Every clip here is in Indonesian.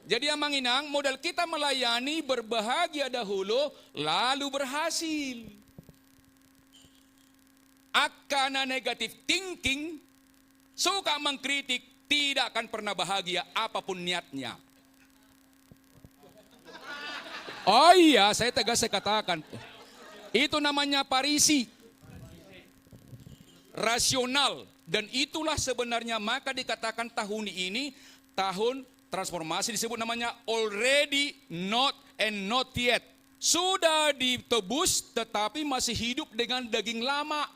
Jadi Amang Inang, modal kita melayani, berbahagia dahulu, lalu berhasil. Akana negatif thinking, suka mengkritik, tidak akan pernah bahagia apapun niatnya. Oh iya, saya tegas saya katakan. Itu namanya parisi. Rasional. Dan itulah sebenarnya maka dikatakan tahun ini, tahun transformasi, disebut namanya already not and not yet. Sudah ditebus tetapi masih hidup dengan daging lama.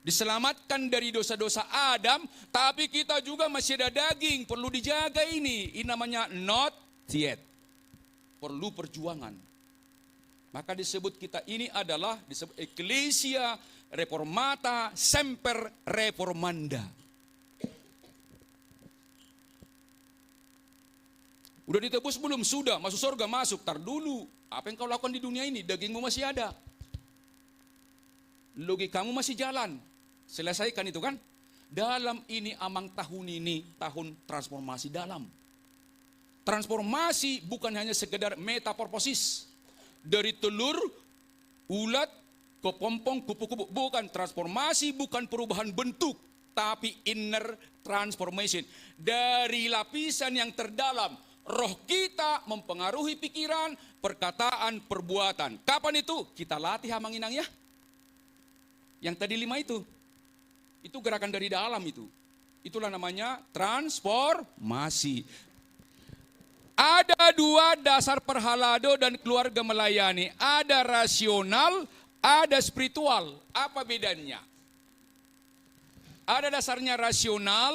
Diselamatkan dari dosa-dosa Adam, tapi kita juga masih ada daging, perlu dijaga ini. Ini namanya not yet. Perlu perjuangan. Maka disebut kita ini adalah disebut Ecclesia Reformata Semper Reformanda. Udah ditebus belum? Sudah. Masuk surga? Masuk. Tar dulu. Apa yang kau lakukan di dunia ini? Dagingmu masih ada. Logikamu masih jalan. Selesaikan itu kan? Dalam ini Amang tahun ini, tahun transformasi dalam. Transformasi bukan hanya sekedar metamorfosis. Dari telur, ulat, kepompong, kupu-kupu. Bukan transformasi, bukan perubahan bentuk. Tapi inner transformation. Dari lapisan yang terdalam. Roh kita mempengaruhi pikiran, perkataan, perbuatan. Kapan itu? Kita latih Amang Inang ya. Yang tadi 5 itu. Itu gerakan dari dalam itu. Itulah namanya transformasi. Ada 2 dasar perhalado dan keluarga melayani. Ada rasional, ada spiritual. Apa bedanya? Ada dasarnya rasional,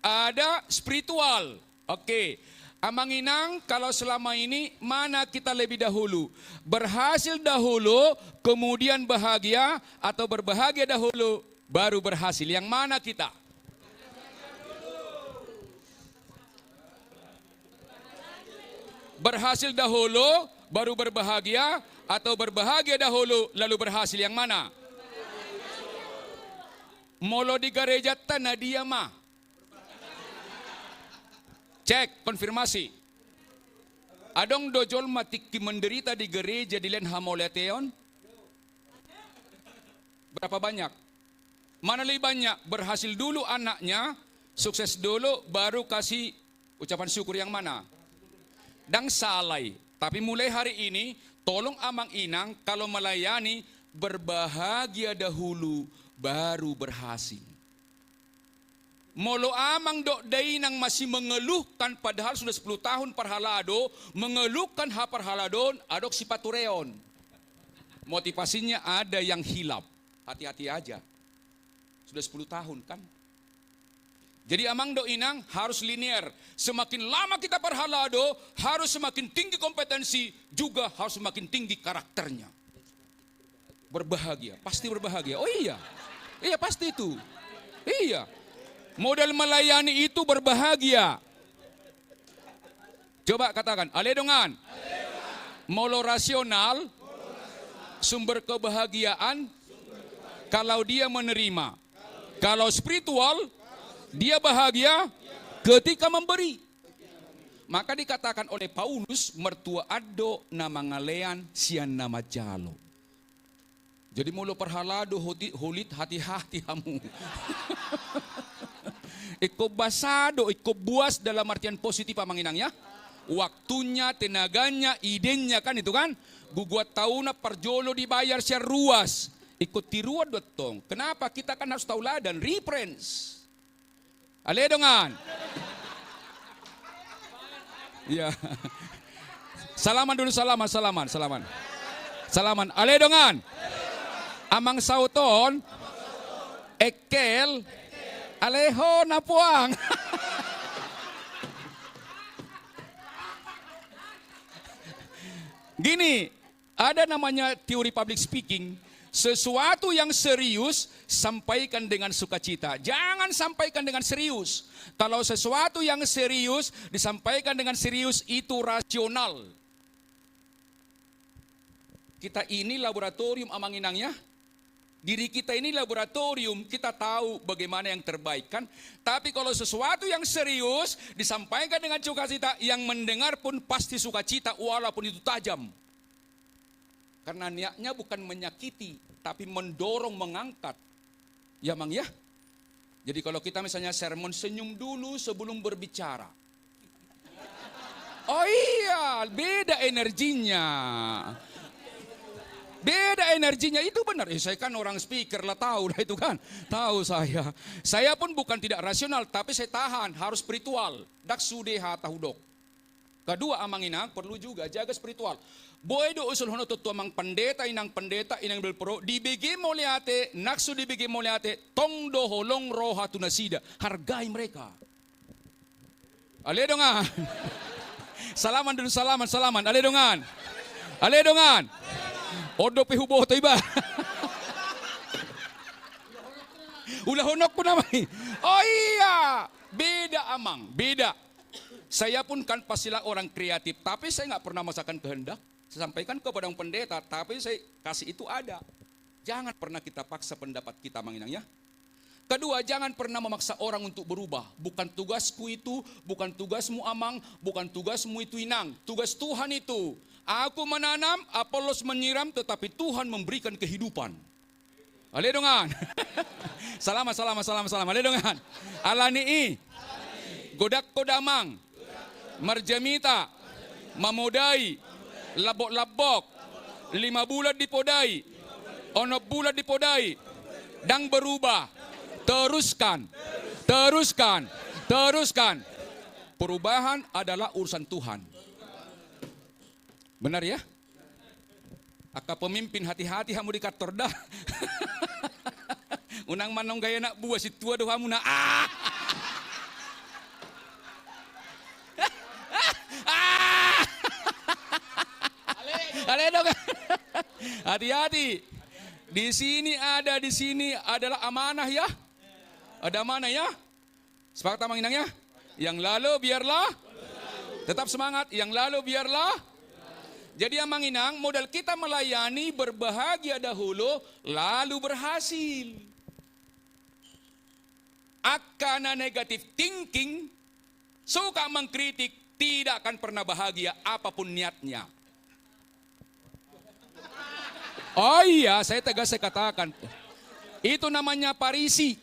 ada spiritual. Oke. Amang Inang, kalau selama ini mana kita lebih dahulu? Berhasil dahulu, kemudian bahagia, atau berbahagia dahulu, baru berhasil? Yang mana kita? Berhasil dahulu, baru berbahagia, atau berbahagia dahulu, lalu berhasil? Yang mana? Molo di gereja tanah dia mah. Cek, konfirmasi. Adong dojol matiki menderita di gereja di len hamoleteon? Berapa banyak? Mana lebih banyak? Berhasil dulu anaknya, sukses dulu, baru kasih ucapan syukur. Yang mana? Dang salai. Tapi mulai hari ini, tolong Amang Inang kalau melayani, berbahagia dahulu, baru berhasil. Molo Amang dok dainang masih mengeluhkan padahal sudah 10 tahun parhalado, mengeluhkan parhaladon, adok sipatureon. Motivasinya ada yang hilap. Hati-hati aja. Sudah 10 tahun kan? Jadi Amang dok inang harus linear. Semakin lama kita parhalado, harus semakin tinggi kompetensi, juga harus semakin tinggi karakternya. Berbahagia, pasti berbahagia. Oh iya. Iya pasti itu. Iya. Modal melayani itu berbahagia. Coba katakan, aledongan. Molo rasional, sumber kebahagiaan, kalau dia menerima. Kalau spiritual, dia bahagia ketika memberi. Maka dikatakan oleh Paulus, mertua ado nama ngalean sian nama jalo. Jadi mulu perhalado holit hati-hati kamu. Iko basado, iko buas dalam artian positif Amang Inang ya. Waktunya, tenaganya, idenya kan itu kan. Guguat tauna parjolo dibayar secara ruas. Ikut tiruan dotong. Kenapa? Kita kan harus tauladan, reference. Aledongan. Ya. Salaman dulu, salaman. Salaman. Aledongan. Amang sauton. Ekel. Aleho napuang. Gini, ada namanya teori public speaking. Sesuatu yang serius, sampaikan dengan sukacita. Jangan sampaikan dengan serius. Kalau sesuatu yang serius, disampaikan dengan serius, itu rasional. Kita ini laboratorium Amang Inang ya. Diri kita ini laboratorium, kita tahu bagaimana yang terbaik kan. Tapi kalau sesuatu yang serius disampaikan dengan sukacita, yang mendengar pun pasti sukacita walaupun itu tajam. Karena niatnya bukan menyakiti, tapi mendorong, mengangkat. Ya Mang ya? Jadi kalau kita misalnya sermon, senyum dulu sebelum berbicara. Oh iya, beda energinya. Beda energinya, itu benar. Saya kan orang speaker lah, tahu lah itu kan. Tahu saya. Saya pun bukan tidak rasional, tapi saya tahan, harus spiritual. Dak sudeha tahudok. Kedua amang inang perlu juga jaga spiritual. Boy do usul hono tu amang pendeta inang belpro di BG moliate, naksu di BG moliate, tong do holong roha tunasida. Hargai mereka. Ale dongan. Salaman dulu, salaman. Ale dongan. Odo pihubo to iba. Ulah honok pun namanya. Oh iya, beda amang, beda. Saya pun kan pastilah orang kreatif, tapi saya nggak pernah masakan kehendak. Saya sampaikan kepada pendeta, tapi saya kasih itu ada. Jangan pernah kita paksa pendapat kita, Mang Inang ya. Kedua, jangan pernah memaksa orang untuk berubah. Bukan tugasku itu, bukan tugasmu Amang, bukan tugasmu itu Inang. Tugas Tuhan itu. Aku menanam, Apolos menyiram, tetapi Tuhan memberikan kehidupan. Ale dongan. Salam. Ale dongan. Alanii. Godak kodamang. Marjamita. Mamodai. Labok-labok. 5 bulan dipodai. 6 bulan dipodai. Dan berubah. Teruskan. Perubahan adalah urusan Tuhan. Benar ya? Aka pemimpin hati-hati hamu di kantor dah. Unang manong gaya nak buah si tua doh hamu na. Ale dong. Hati-hati. Di sini adalah amanah ya. Ada amanah ya. Sepakat Mang Inang ya? Yang lalu biarlah. Tetap semangat. Yang lalu biarlah. Jadi Amang Inang, modal kita melayani berbahagia dahulu, lalu berhasil. Akana negatif thinking, suka mengkritik, tidak akan pernah bahagia apapun niatnya. Oh iya, saya tegas saya katakan. Itu namanya parisi.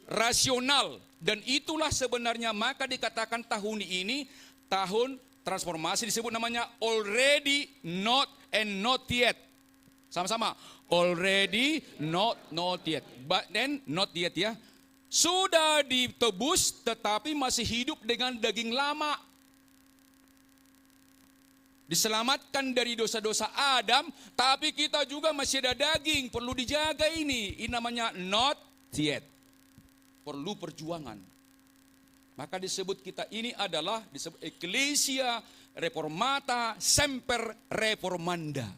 Rasional. Dan itulah sebenarnya maka dikatakan tahun ini, tahun transformasi disebut namanya already, not, and not yet. Sama-sama. Already, not yet. But then, not yet ya. Sudah ditebus tetapi masih hidup dengan daging lama. Diselamatkan dari dosa-dosa Adam, tapi kita juga masih ada daging. Perlu dijaga ini. Ini namanya not yet. Perlu perjuangan. Maka disebut kita ini adalah disebut Ecclesia Reformata Semper Reformanda.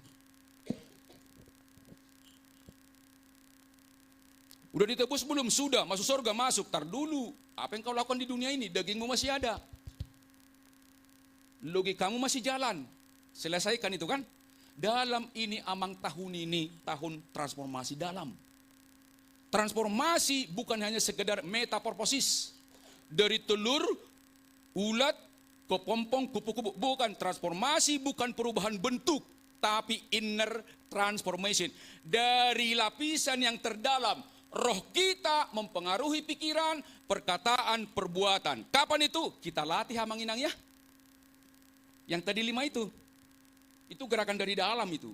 Udah ditebus belum? Sudah. Masuk surga? Masuk. Tar dulu. Apa yang kau lakukan di dunia ini? Dagingmu masih ada. Logikamu masih jalan. Selesaikan itu kan? Dalam ini Amang tahun ini, tahun transformasi dalam. Transformasi bukan hanya sekedar metamorfosis. Dari telur, ulat, kepompong, kupu-kupu. Bukan transformasi, bukan perubahan bentuk. Tapi inner transformation. Dari lapisan yang terdalam. Roh kita mempengaruhi pikiran, perkataan, perbuatan. Kapan itu? Kita latih Amang Inang ya. Yang tadi 5 itu. Itu gerakan dari dalam itu.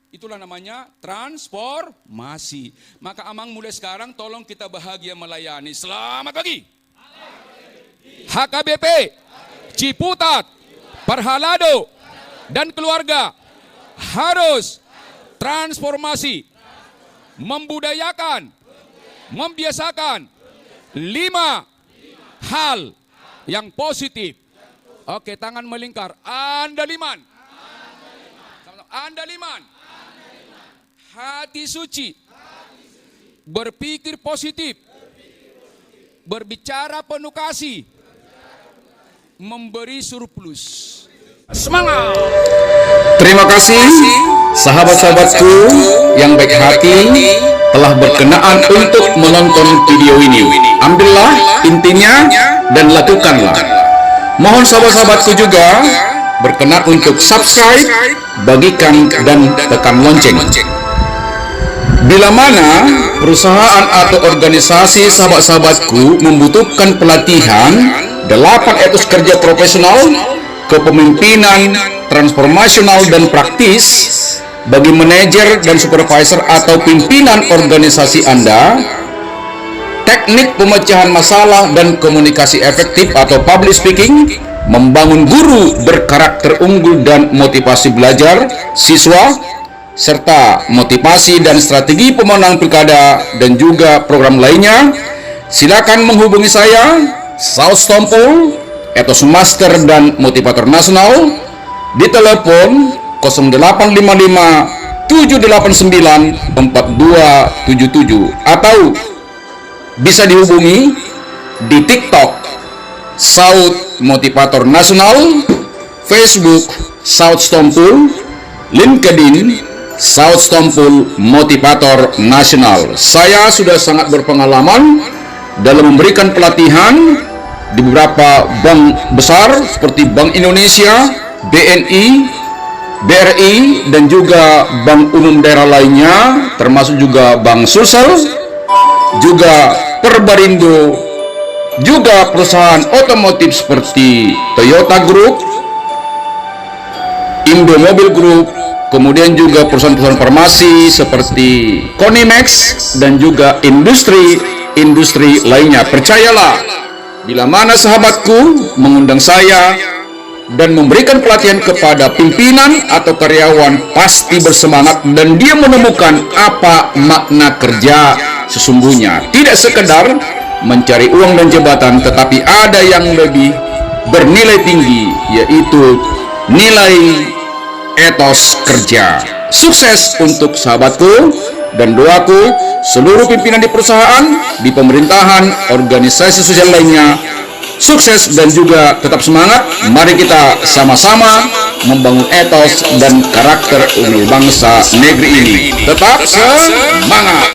Itulah namanya transformasi. Maka Amang mulai sekarang tolong kita bahagia melayani. Selamat pagi. HKBP, Ciputat, Parhalado, dan keluarga harus transformasi, membudayakan, membiasakan 5 hal yang positif. Oke, tangan melingkar. Andaliman. Andaliman. Hati suci. Berpikir positif. Berbicara penuh kasih. Memberi surplus. Semangat! Terima kasih sahabat-sahabatku yang baik hati telah berkenaan untuk menonton video ini. Ambillah intinya dan lakukanlah. Mohon sahabat-sahabatku juga berkenan untuk subscribe, bagikan, dan tekan lonceng. Bila mana perusahaan atau organisasi sahabat-sahabatku membutuhkan pelatihan 8 etos kerja profesional, kepemimpinan, transformasional, dan praktis bagi manajer dan supervisor atau pimpinan organisasi Anda, teknik pemecahan masalah dan komunikasi efektif atau public speaking, membangun guru berkarakter unggul dan motivasi belajar siswa, serta motivasi dan strategi pemenang pilkada dan juga program lainnya, silakan menghubungi saya, Saud Sitompul, Etos Master dan Motivator Nasional, di telepon 0855 789 4277 atau bisa dihubungi di TikTok Saud Motivator Nasional, Facebook Saud Sitompul, LinkedIn Saud Sitompul Motivator Nasional. Saya sudah sangat berpengalaman dalam memberikan pelatihan di beberapa bank besar seperti Bank Indonesia, BNI, BRI, dan juga bank umum daerah lainnya, termasuk juga Bank Sulsel, juga Perbarindo, juga perusahaan otomotif seperti Toyota Group, Indomobil Group, kemudian juga perusahaan-perusahaan farmasi seperti Konimax, dan juga industri lainnya. Percayalah, bila mana sahabatku mengundang saya dan memberikan pelatihan kepada pimpinan atau karyawan, pasti bersemangat dan dia menemukan apa makna kerja sesungguhnya. Tidak sekedar mencari uang dan jabatan, tetapi ada yang lebih bernilai tinggi, yaitu nilai etos kerja. Sukses untuk sahabatku, dan doaku seluruh pimpinan di perusahaan, di pemerintahan, organisasi sosial lainnya sukses dan juga tetap semangat. Mari kita sama-sama membangun etos dan karakter unggul bangsa negeri ini. Tetap semangat.